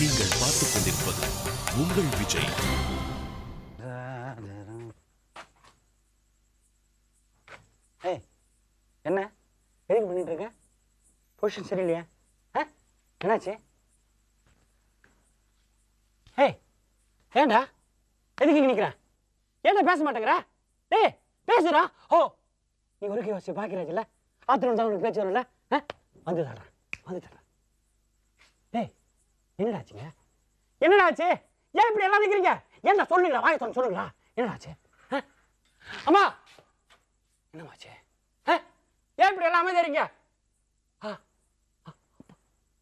நீங்கள் பார்த்துக் கொண்டிருப்பது உங்கள் விஜய். என்ன எதுக்கு பண்ணிட்டு இருக்க? பொசிஷன் சரியில்லையா? என்னாச்சு? ஏண்டா எதுக்கு இங்க நிக்கிற? ஏன்டா பேச மாட்டேங்கிற? டேய் பேசுறா. ஓ நீ ஒரு கேவசி பாக்கிறாஜ்ல ஆத்திரம் தான் உனக்கு பேச்சு வரல. வந்து தரேன். டேய் என்னடாச்சுங்க? என்னடாச்சு? ஏன் இப்படி எல்லாம் நிக்கிறீங்க? என்ன சொல்லுங்களா? வாயை திறந்து சொல்லுங்களா? என்னடாச்சு? அம்மா என்னமாச்சு? ஏன் இப்படி எல்லாம் அமைதியா இருக்கீங்க?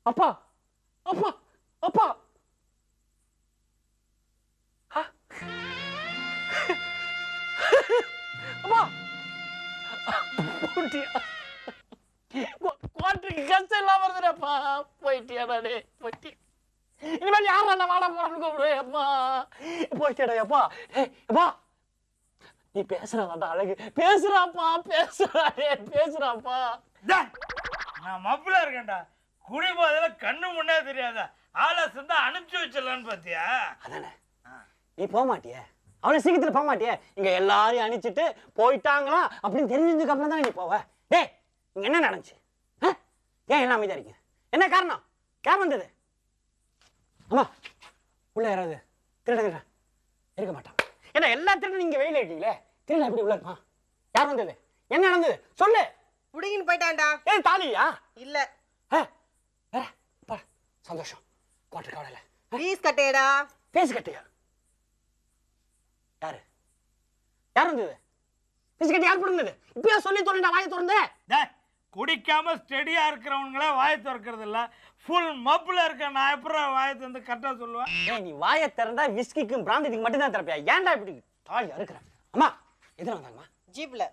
அப்பா அப்பா அப்பா அப்பா குவாட்டருக்கு கஷ்டம் இல்லாம வருதுடா. போயிட்டியாடே போயிட்டி. இனிமேல் யாரும் வாட போறான்னு கூப்பிடுவேன். அப்பா போயிட்டியாடா. அப்பா அப்பா நீ பேசுறாடா அழகு. பேசுறாப்பா பேசுறாப்பா. நான் மப்புல இருக்கேன்டா. குடி போதில கண்ணு முன்னே தெரியாதா? ஆளை சேர்ந்தா அனுப்பிச்சு வச்சிடலான்னு பாத்தியா? அதானே நீ போக மாட்டிய? அவளை சீக்கிரத்தில் போக மாட்டிய? இங்க எல்லாரையும் அனுப்பிச்சிட்டு போயிட்டாங்களா அப்படின்னு தெரிஞ்சதுக்கு அப்புறம் தான் நீ போவ. டேய் இங்க என்ன நடந்துச்சு? ஏன் எல்லாம் அமைதியா இருக்கீங்க? என்ன காரணம்? யார் வந்தது? அம்மா உள்ள யாராவது திருட இருக்க மாட்டான். ஏன்னா எல்லா திருடும் நீங்க வெயில இருக்கீங்களே, திருட எப்படி உள்ள இருப்பான்? யார் வந்தது? என்ன நடந்தது சொல்லு. புடிங்கின்னு போயிட்டான்டா. ஏன் தாலியா? இல்ல வேற சந்தோஷம். கோட்டை கவலையில ஃபீஸ் கட்டேடா. ஃபீஸ் கட்டியா? யாரு வந்தது? ஃபீஸ் கட்டி யார் போடுறது? இப்பயா சொல்லி தோணுடா வாயை திறந்து. குடிக்காம ஸ்டெடியா இருக்கிறவங்களே வாயை திறக்கிறது இல்ல. ஃபுல் மப்புல இருக்க நான் எப்பறம் வாயை திறந்து கரெக்டா சொல்லுவேன்? ஏன் நீ வாயை திறந்தா விஸ்கிக்கும் பிராந்திக்கும் மட்டும் தான் திறப்பியா? ஏன்டா இப்படி தாலியா இருக்கிற? அம்மா எதுல வந்தாங்கம்மா? ஜீப்ல.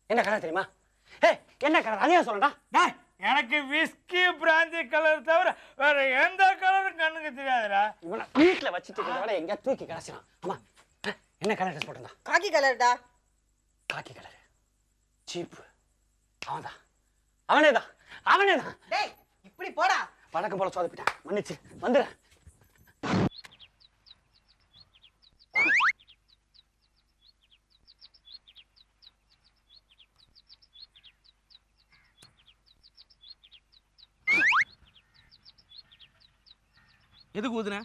என்ன கலர் தெரியுமா? என்ன கலர் அதையா சொல்லடா. எனக்கு விஸ்கி பிராந்தி கலர் தவிர வேற எந்த கலரும் கண்ணுக்கு தெரியாதுடா. இவனை வீட்டுல வச்சுட்டு எங்க தூக்கி கடைசிலாம். அம்மா என்ன கலர் ட்ரெஸ் போட்டிருந்தா? காக்கி கலர்டா. காக்கி கலர் சீப். அவனேதான். டேய் இப்படி போடா. பழக்கம் போல சோதப்பிட்டேன். மன்னிச்சு வந்துடுறேன். எதுக்கு ஊதுன?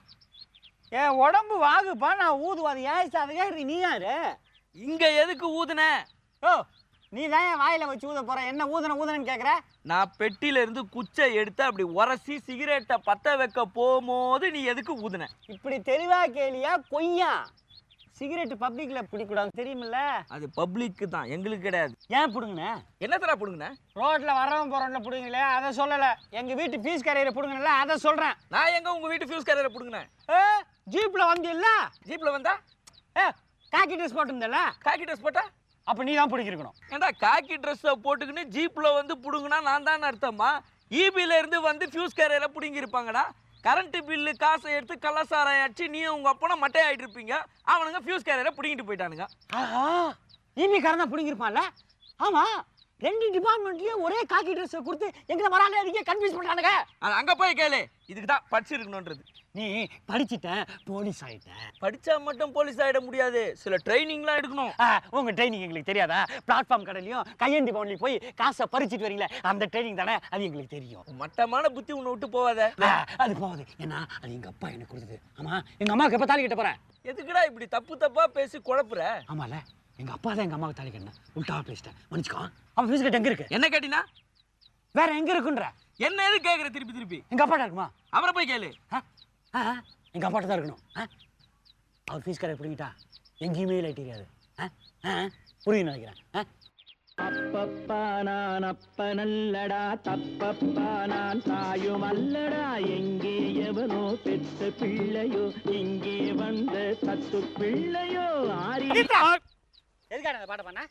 என் உடம்பு வாகுப்பா, நான் ஊதுவாது. ஏன் நீ யாரு? இங்க எதுக்கு ஊதுன? ஓ நீ தான் என் வாயில வச்சு ஊத போற. என்ன ஊதுனன்னு கேக்குற? நான் பெட்டியில இருந்து குச்சை எடுத்து அப்படி உரசி சிகரெட்டை பத்த வைக்க போகும்போது நீ எதுக்கு ஊதுன? இப்படி தெளிவா கேளியா கொய்யா? சிகரெட் பப்ளிக்ல பிடிக்கூடாது தெரியுமில்ல? அது பப்ளிக்கு தான், எங்களுக்கு கிடையாது. ஏன் புடுங்கண்ணே? என்னத்தடா புடுங்கண்ணே? ரோட்ல வரவன் போறவன்ல புடுங்கல, அதை சொல்லல. எங்க வீட்டு பீஸ் கரையில புடுங்கல, அதை சொல்றேன். நான் எங்க உங்க வீட்டு ஃபியூஸ் கேரியரை புடுங்கனேன்? ஜீப்ல வந்து இல்ல? ஜீப்ல வந்தா காக்கி ட்ரெஸ் போட்டுருந்தல? காக்கி ட்ரெஸ் போட்டா அப்ப நீ தான் பிடிக்கணும். ஏண்டா காக்கி ட்ரெஸ்ஸை போட்டுக்கின்னு ஜீப்ல வந்து புடுங்கினா நான் தான் அர்த்தமா? ஈபில இருந்து வந்து ஃபியூஸ் கேரியரை புடுங்கி இருப்பாங்கடா. கரண்ட் பில்லு காசை எடுத்து கள்ளசாராயம் அடிச்சு நீ உங்க அப்பனா மட்டை ஆயிட்டு இருப்பீங்க. அவனுங்க ஃபியூஸ் கேரியரை புடிங்கிட்டு போயிட்டானுங்க. ஆஹா ஈபி காரன் தான் புடிங்கிருப்பான்ல? ஆமா, ரெண்டு டிபார்ட்மெண்ட்லயும் ஒரே காக்கி ட்ரெஸ் கொடுத்து எங்களை வராங்க அதுக்கே கன்ஃபியூஸ் பண்றானுங்க. அங்க போய் கேளு. இதுக்கு தான் படிச்சிருக்கணும்ன்றது. நீ படிச்சுட்ட போலீஸ் ஆயிட்ட. படிச்சா மட்டும் போலீஸ் ஆயிட முடியாது, சில ட்ரைனிங்லாம் எடுக்கணும். உங்க ட்ரைனிங் எங்களுக்கு தெரியாதா? பிளாட்ஃபார்ம் கடையிலையும் கையேந்தி பவுன்லையும் போய் காசை பறிச்சுட்டு வரீங்களே, அந்த ட்ரைனிங் தானே, அது எங்களுக்கு தெரியும். மட்டமான புத்தி உன்னை விட்டு போவாத. அது போவாது. ஏன்னா அது எங்க அப்பா எனக்கு கொடுத்தது. ஆமா, எங்க அம்மாவுக்கு எப்ப தாலி கட்ட போறேன்? எதுக்குடா இப்படி தப்பா பேசி குழப்புற? ஆமால, எங்க அப்பா தான் எங்க அம்மாவுக்கு தாலி கட்டினேன். உள்டாவா பேசிட்டேன், மன்னிச்சுக்கோ. அவன் ஃபீஸ் கட்ட எங்க இருக்கு? என்ன கேட்டினா? வேற எங்க இருக்குன்ற? என்ன எது கேக்குற திருப்பி? எங்க அப்பாட்ட இருக்குமா? அவரை போய் கேளு. எங்க அப்பாட்ட தான் இருக்கணும். அவர் ஃபீஸ் கரை பிடிக்கிட்டா எங்கேயுமே லைட் தெரியாது. புரியுது நினைக்கிறேன். அப்பப்பா நான் அப்ப நல்லடா, தப்பப்பா நான் தாயும் அல்லடா. எங்கே எவனோ பெத்த பிள்ளையோ, இங்கே வந்த தத்து பிள்ளையோ. எதுக்காக பாட்ட பண்ண?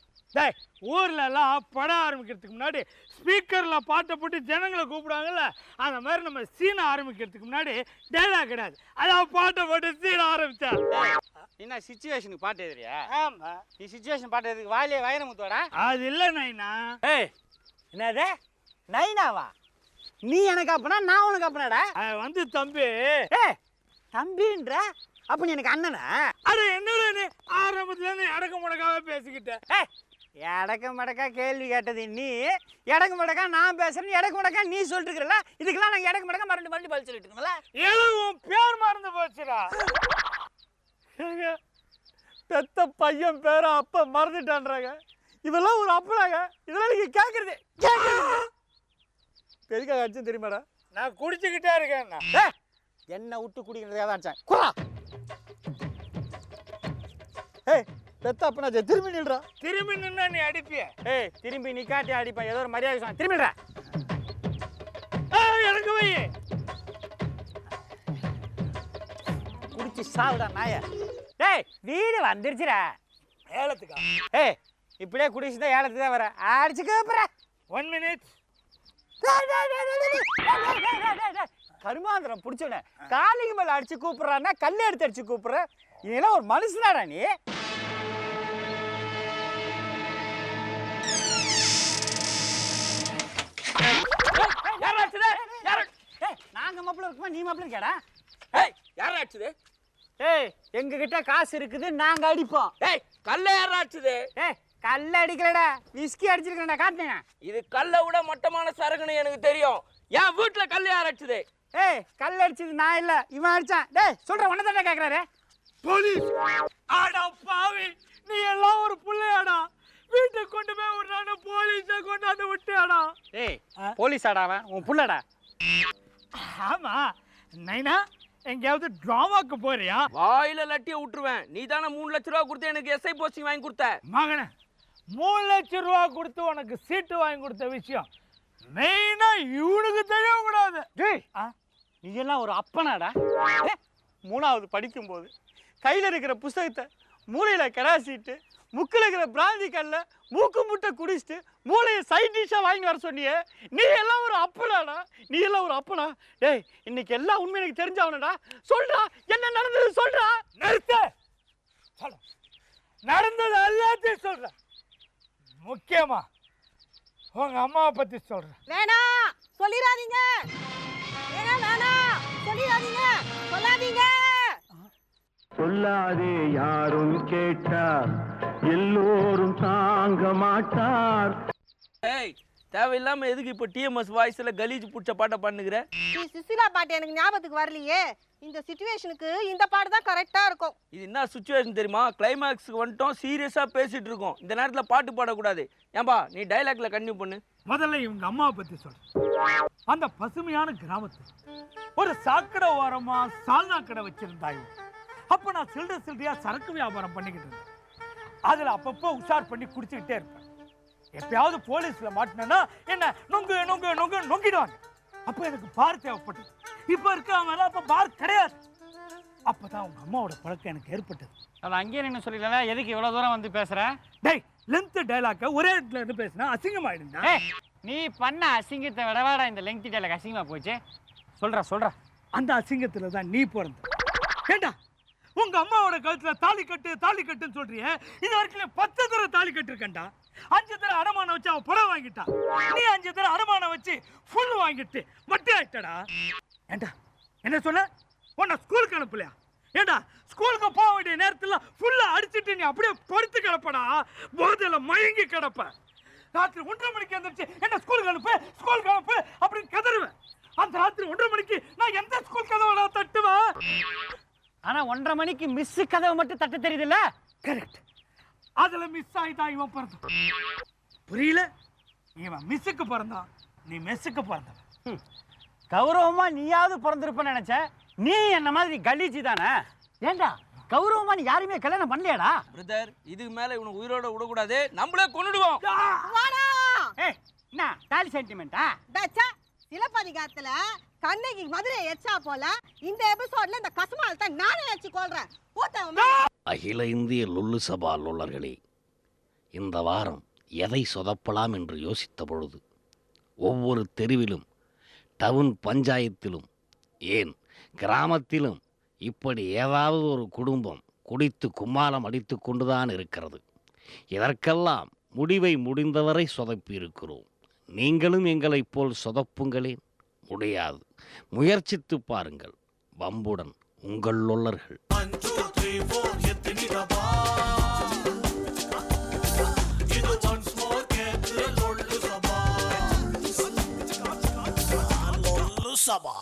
ஊர்ல எல்லாம் படம் ஆரம்பிக்கிறதுக்கு முன்னாடி ஸ்பீக்கர்ல பாட்டை போட்டு ஜனங்களை கூப்பிடுவாங்கல்ல, அந்த மாதிரி நம்ம சீனை ஆரம்பிக்கிறதுக்கு முன்னாடி டைலாக் கிடையாது. அதான் பாட்டை போட்டு சீனை ஆரம்பிச்சா. என்ன சிச்சுவேஷனுக்கு பாட்டு எதிரியா? ஆமா, நீ சிச்சுவேஷன் பாட்டு எதுக்கு? வாயிலே வயன முத்துவாடா? அது இல்ல நைனா. என்னது நைனாவா? நீ எனக்கு அப்பனா நான் உனக்கு அப்பனாடா. அது வந்து தம்பி. ஏய் தம்பின்ற அப்ப நீ எனக்கு அண்ணனா? அட என்னடா நீ ஆரம்பத்துல இருந்து அடக்க முடக்காவே பேசிக்கிட்ட. ஏய் எடக்க மடக்கா கேள்வி கேட்டது நீ, எடக்கு மடக்கா நான் பேசுறேன், எடக்கு மடக்கா நீ சொல்லிட்டு இருக்கல. இதுக்கெல்லாம் நான் எடக்கு மடக்கா மறுபடியும் பதில் சொல்லிட்டு இருக்கேன்ல. உன் பேர் மறந்து போச்சுடா. பெத்த பையன் பேரை அப்ப மறந்துட்டான்றாங்க. இதெல்லாம் ஒரு அப்பனாங்க. இதெல்லாம் நீங்க கேட்கறது பெருக்காக அடிச்சு தெரியுமாடா? நான் குடிச்சுக்கிட்டே இருக்கேன். என்ன விட்டு குடிக்கிறதே தான் அடிச்சேன். குறா ஏய் பெத்த அப்பனா திரும்பி நில்றா. திரும்பி நின்னா நீ அடிப்பிய. ஏய் திரும்பி நிக்காட்டி அடிப்பேன். ஏதோ ஒரு மரியாதை சொன்ன திரும்பிடுறா. எனக்கு வை. குடிச்சு சாவுடா நாய. டேய் வீடு வந்துருச்சுடா. ஏலத்துக்கா? ஏய் இப்படியே குடிச்சுதான் ஏலத்துக்கு தான் வர. அடிச்சு கேப்புற. 1 minute. கருமாந்திரம் பிடிச்சோட காலிக்கு மேல அடிச்சு கூப்பிடுறான்னா கல்ல எடுத்து அடிச்சு கூப்பிடுற. இதெல்லாம் ஒரு மனுஷனாடா நீ? நாங்க மாப்பிள்ள இருக்குமா நீ மாப்பிள்ள கேடா? யாரா அடிச்சது? ஏய் எங்க கிட்ட காசு இருக்குது நாங்க அடிப்போம். ஏய் கல்ல யாரா அடிச்சது? ஏய் கல்ல அடிக்கலடா, விஸ்கி அடிச்சிருக்கேன்டா. காட்டுங்க. இது கல்லை விட மட்டமான சரக்குன்னு எனக்கு தெரியும். என் வீட்டுல கல்ல யார் அடிச்சது? ஏய் கல் அடிச்சது நான் இல்ல, இவன் அடிச்சான். டேய் சொல்ற உன்ன தான்டா கேக்குறாரு. போலீஸ். ஆடா பாவி, நீ எல்லாம் ஒரு புள்ளையாடா. வீட்டுக்கு கொண்டு போய் விடுறானு போலீஸை கொண்டாந்து விட்டியாடா. ஏய் போலீஸ் ஆடாவன் உன் புள்ளடா. ஆமா நைனா, எங்கேயாவது டிராமாக்கு போறியா? வாயில லட்டிய விட்டுருவேன். நீ தானே 3 லட்ச ரூபா கொடுத்து எனக்கு எஸ்ஐ போஸ்டிங் வாங்கி கொடுத்த. மகனே 3 லட்சம் ரூபா கொடுத்து உனக்கு சீட்டு வாங்கி கொடுத்த விஷயம் மெயினா இவனுக்கு தெரியக்கூடாது. டேய் நீ எல்லாம் ஒரு அப்பனாடா. 3வது படிக்கும் போது கையில இருக்கிற புஸ்தகத்தை மூளையில கராசிட்டு முக்கில் இருக்கிற பிராந்தி கல்ல மூக்கு முட்டை குடிச்சிட்டு மூளையை சைட் டிஷ்ஷா வாங்கி வர சொன்னியே, நீ எல்லாம் ஒரு அப்பனாடா. நீ எல்லாம் ஒரு அப்பனா? டேய் இன்னைக்கு எல்லாம் உண்மை எனக்கு தெரிஞ்சவனடா. சொல்றா என்ன நடந்தது சொல்றா. நிறுத்து. நடந்தது எல்லாத்தையும் சொல்ற. முக்கியமா உங்க அம்மாவை பத்தி சொல்ற. வேணாம் சொல்லிடாதீங்க. வேணாம் சொல்லிடாதீங்க. சொல்லாதீங்க. சொல்லாதே யாரும் கேட்டார் எல்லோரும் தாங்க மாட்டார். ஏய் தேவையில்லாம எதுக்கு இப்போ டிஎம்எஸ் வாய்ஸ்ல கலீஜ் புடிச்ச பாட்டை பண்ணுகிற? நீ சுசிலா பாட்டு எனக்கு ஞாபகத்துக்கு வரலையே. இந்த சிச்சுவேஷனுக்கு இந்த பாட்டு தான் கரெக்டா இருக்கும். இது என்ன சுச்சுவேஷன் தெரியுமா? கிளைமேக்ஸுக்கு வந்துட்டோம், சீரியஸா பேசிட்டு இருக்கோம். இந்த நேரத்துல பாட்டு பாடக்கூடாது. ஏன்பா நீ டைலாக்ல கண்டினியூ பண்ணு. முதல்ல இவங்க அம்மாவை பத்தி சொல்ற. அந்த பசுமையான கிராமத்தில் ஒரு சாக்கடை ஓரமா சால்னா கடை வச்சிருந்தாய். அப்ப நான் சில்லறையா சரக்கு வியாபாரம் பண்ணிக்கிட்டு இருந்தேன். அதுல அப்பப்போ உஷார் பண்ணி குடிச்சுக்கிட்டே இருப்பேன். எப்பயாவது போலீஸ்ல மாட்டினா என்ன நொங்கு நொங்கு நொங்கு நொங்கிடுவாங்க. அப்ப எனக்கு பார் தேவைப்பட்டது. இப்ப இருக்காம அப்ப பார் கிடையாது. அப்பதான் உங்க அம்மாவோட பழக்கம் எனக்கு ஏற்பட்டது. அவன் அங்கேயே நின்று சொல்லிடல, எதுக்கு இவ்வளவு தூரம் வந்து பேசுற? டேய் லென்த் டைலாக்க ஒரே இடத்துல இருந்து பேசினா அசிங்கமாயிடுங்க. நீ பண்ண அசிங்கத்தை விடவாடா இந்த லெங்க் டைலாக் அசிங்கமா போச்சு. சொல்ற அந்த அசிங்கத்துல தான் நீ பிறந்த. ஏண்டா உங்க அம்மாவோட கழுத்துல தாலி கட்டுன்னு சொல்றியே, இது வரைக்கும் 10 தடவை தாலி கட்டிருக்கேன்டா. 5 தடவை அடமானம் வச்சு அவன் புடவை வாங்கிட்டா. நீ 5 தடவை அடமானம் வச்சு ஃபுல் வாங்கிட்டு மட்டி ஆயிட்டடா. ஏண்டா என்ன சொன்ன? உன்னை ஸ்கூலுக்கு அனுப்பலையா? ஏண்டா ஸ்கூலுக்கு போக வேண்டிய நேரத்துல ஃபுல்லா அடிச்சுட்டு நீ அப்படியே படுத்து கிடப்படா. போதையில மயங்கி கிடப்ப. ராத்திரி 1:30 மணிக்கு எந்திரிச்சு என்ன ஸ்கூலுக்கு அனுப்பு அப்படின்னு கதறுவேன். அந்த ராத்திரி 1:30 மணிக்கு நான் எந்த ஸ்கூல் கதவை தட்டுவேன்? ஆனா 1:30 மணிக்கு மிஸ் கதவை மட்டும் தட்ட தெரியுதுல்ல? கரெக்ட். அதுல மிஸ் ஆயிதான் இவன் பிறந்தான். புரியல? இவன் மிஸ்ஸுக்கு பிறந்தான், நீ மெஸ்ஸுக்கு பிறந்த. கௌரவமா நீயாவது பிறந்திருப்ப நினைச்ச. நீ என்ன மாதிரி கலீஜி தானே. ஏண்டா கௌரவமா நீ யாருமே கல்யாணம் பண்ணலையாடா? பிரதர் இதுக்கு மேல இவனை உயிரோட விடக்கூடாது, நம்மளே கொன்னுடுவோம். என்ன தாலி சென்டிமெண்டா? சிலப்பதிகாரத்துல கண்ணகி மதுரை எச்சா போல இந்த எபிசோட்ல இந்த கசுமால் தான் நானே வச்சு கொள்றேன். அகில இந்திய லுல்லு சபா லோலர்களே, இந்த வாரம் எதை சொதப்பலாம் என்று யோசித்த பொழுது ஒவ்வொரு தெருவிலும், டவுன் பஞ்சாயத்திலும், ஏன் கிராமத்திலும் இப்படி ஏதாவது ஒரு குடும்பம் குடித்து கும்மாளம் அடித்து கொண்டுதான் இருக்கிறது. இதற்கெல்லாம் முடிவை முடிந்தவரை சொதப்பி இருக்கிறோம். நீங்களும் எங்களைப் போல் சொதப்புங்களேன். முடியாது. முயற்சித்து பாருங்கள். வம்புடன் உங்கள் லொல்லர்கள். சபா